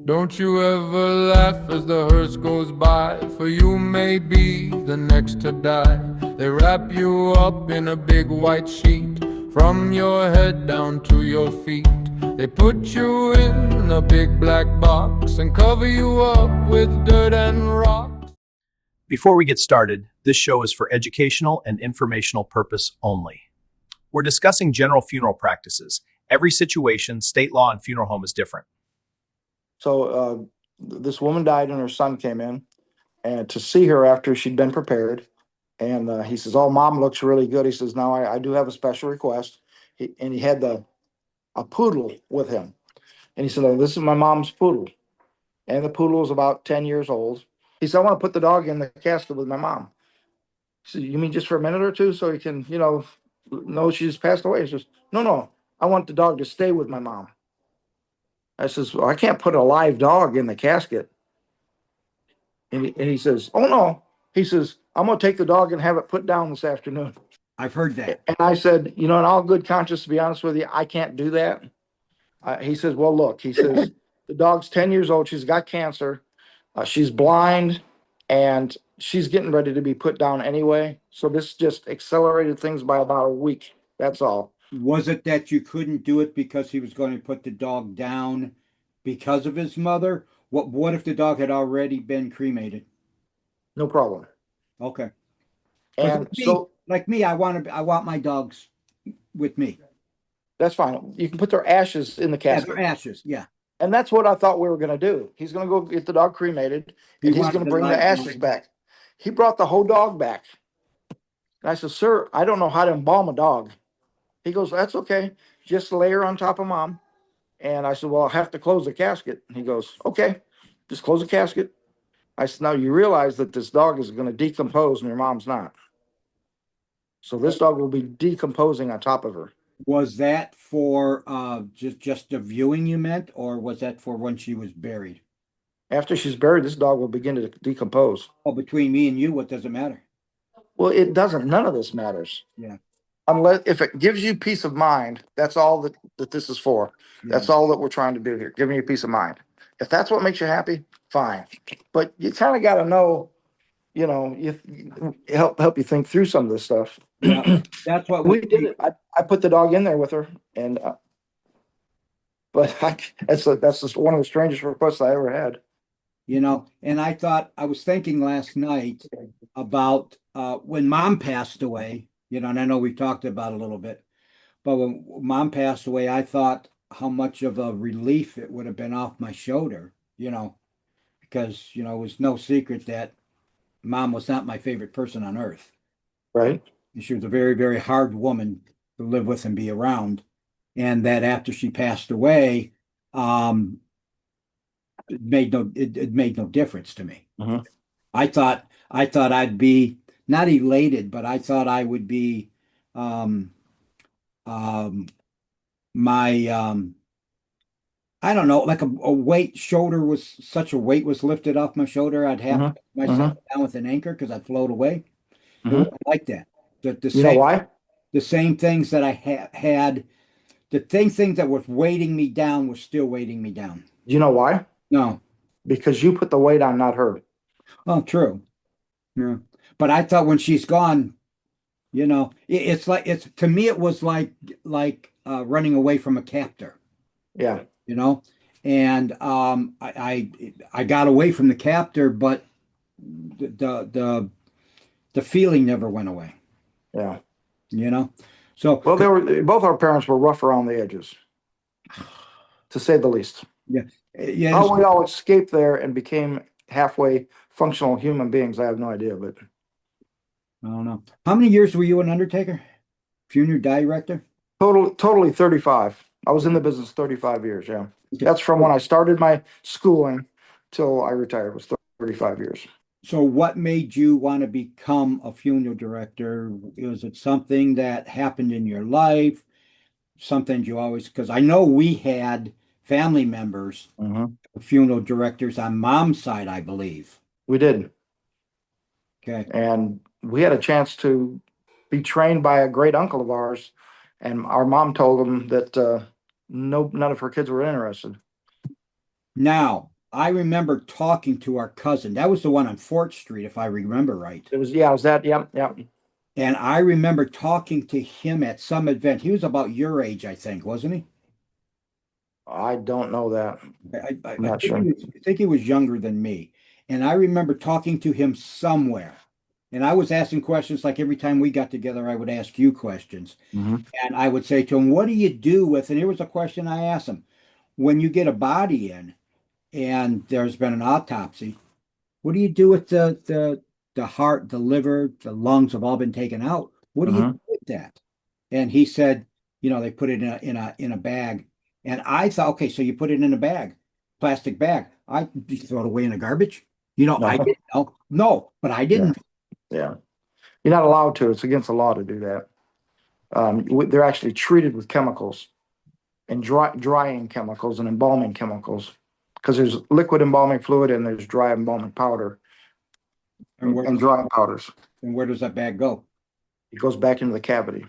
Don't you ever laugh as the hearse goes by, for you may be the next to die. They wrap you up in a big white sheet, from your head down to your feet. They put you in a big black box and cover you up with dirt and rocks. Before we get started, this show is for educational and informational purpose only. We're discussing general funeral practices. Every situation, state law, and funeral home is different. So this woman died and her son came in and to see her after she'd been prepared. And he says, "Oh, mom looks really good." He says, "Now I do have a special request." He had a poodle with him. And he said, "Oh, this is my mom's poodle." And the poodle was about 10 years old. He said, "I want to put the dog in the casket with my mom." He said, "You mean just for a minute or two so he can, know she's passed away?" He says, "No, no, I want the dog to stay with my mom." I says, "Well, I can't put a live dog in the casket." And he says, "Oh, no." He says, "I'm going to take the dog and have it put down this afternoon." I've heard that. And I said, "In all good conscience, to be honest with you, I can't do that." He says, "Well, look," he says, "the dog's 10 years old. She's got cancer. She's blind, and she's getting ready to be put down anyway. So this just accelerated things by about a week. That's all." Was it that you couldn't do it because he was going to put the dog down because of his mother? What if the dog had already been cremated? No problem. Okay. 'Cause And so like me, I want my dogs with me. that's fine. You can put their ashes in the Yeah, casket. their ashes. Yeah. And that's what I thought we were going to do. He's going to go get the dog cremated He and he's wanted going to the bring the live ashes dog. back. He brought the whole dog back. And I said, "Sir, I don't know how to embalm a dog." He goes, "That's okay. Just lay her on top of mom." And I said, "Well, I'll have to close the casket." And he goes, "Okay, just close the casket." I said, "Now you realize that this dog is going to decompose and your mom's not. So this dog will be decomposing on top of her." Was that for just the viewing you meant, or was that for when she was buried? After she's buried, this dog will begin to decompose. Oh, between me and you, what does it matter? Well, it doesn't. None of this matters. Yeah. Unless if it gives you peace of mind, that's all that this is for. That's all that we're trying to do here, giving you peace of mind. If that's what makes you happy, fine. But you kind of got to know, you help you think through some of this stuff. Yeah. That's what We did it. I put the dog in there with her, and but that's just one of the strangest requests I ever had. And I was thinking last night about when mom passed away, and I know we talked about it a little bit, but when mom passed away, I thought how much of a relief it would have been off my shoulder, because, it was no secret that mom was not my favorite person on earth. Right. And she was a very, very hard woman to live with and be around. And that after she passed away, um, it made no difference to me. Mhm. I thought I'd be not elated, but I thought I would be um my I don't know, like a weight shoulder was such a weight was lifted off my shoulder, I'd have to Mhm. put myself down with an anchor because I'd float away. It Mhm. wasn't like that. The You know same why? the same things that I had the things that was weighting me down were still weighting me down. You know why? No. Because you put the weight on, not her. Oh, true. Yeah. But I thought when she's gone, it's like it's to me it was like running away from a captor, Yeah. you know. And I got away from the captor, but the feeling never went away, Yeah. you know. So Well, they were both our parents were rough around the edges, to say the least. yeah, yeah. How we all escaped there and became halfway functional human beings, I have no idea. But I don't know. How many years were you an undertaker? Funeral director? totally 35. I was in the business 35 years. Yeah. Okay. That's from when I started my schooling till I retired, was 35 years. So what made you want to become a funeral director? Was it something that happened in your life? Something you always, because I know we had family members, Mhm. funeral directors on mom's side, I believe. We did. Okay. And we had a chance to be trained by a great uncle of ours. And our mom told him that none of her kids were interested. Now, I remember talking to our cousin. That was the one on Fort Street, if I remember right. It was, yeah, it was that, yep, yep. And I remember talking to him at some event. He was about your age, I think, wasn't he? I don't know that. I'm I not think sure. I think he was younger than me. And I remember talking to him somewhere. And I was asking questions like every time we got together, I would ask you questions. Mhm. And I would say to him, what do you do with, and here was a question I asked him, when you get a body in and there's been an autopsy, what do you do with the heart, the liver, the lungs have all been taken out? What do you do Mhm. with that? And he said, they put it in a bag. And I thought, okay, so you put it in a bag, plastic bag. I just throw it away in the garbage. I No, didn't know. No, but I yeah, didn't. yeah. You're not allowed to. It's against the law to do that. They're actually treated with chemicals and drying chemicals and embalming chemicals because there's liquid embalming fluid and there's dry embalming powder And where and does drying powders. that bag go? It goes back into the cavity,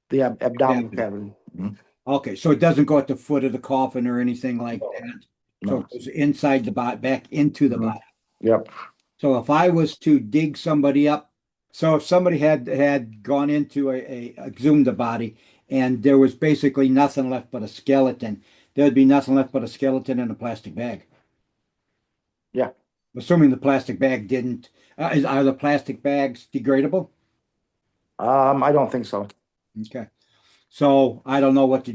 the abdominal Cavity. cavity. Mhm. Okay, so it doesn't go at the foot of the coffin or anything like No, that. So no. it goes inside the body, back into the Mhm. body. Yep. So if I was to dig somebody up, so if somebody had gone into exhumed the body and there was basically nothing left but a skeleton, there'd be nothing left but a skeleton in a plastic bag. Yeah. Assuming the plastic bag didn't, are the plastic bags degradable? I don't think so. Okay. So I don't know what the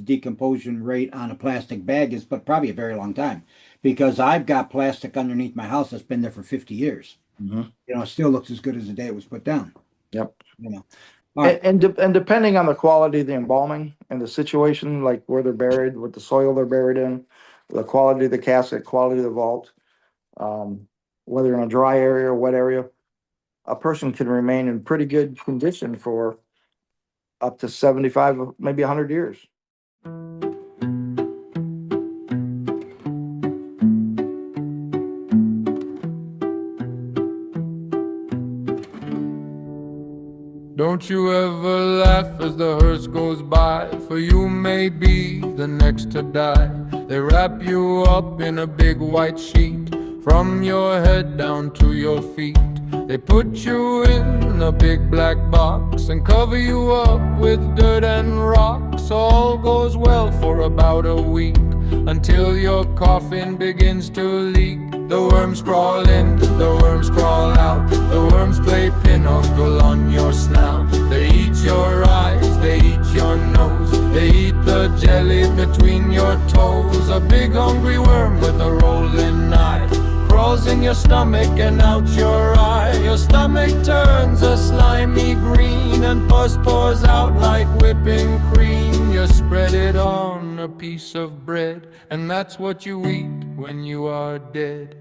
decomposition rate on a plastic bag is, but probably a very long time because I've got plastic underneath my house that's been there for 50 years. Mhm. It still looks as good as the day it was put down. Yep. You know. All right. And depending on the quality of the embalming and the situation, like where they're buried, what the soil they're buried in, the quality of the casket, quality of the vault, um, whether in a dry area or wet area, a person can remain in pretty good condition for up to 75, maybe 100 years. Don't you ever laugh as the hearse goes by, for you may be the next to die. They wrap you up in a big white sheet, from your head down to your feet. They put you in a big black box and cover you up with dirt and rocks. All goes well for about a week, until your coffin begins to leak. The worms crawl in, the worms crawl out, the worms play pinochle on your snout. They eat your eyes, they eat your nose, they eat the jelly between your toes. A big hungry worm with a rolling eye crawls in your stomach and out your eye. Your stomach turns a slimy green, and pus pours out like whipping cream. You spread it on a piece of bread, and that's what you eat when you are dead.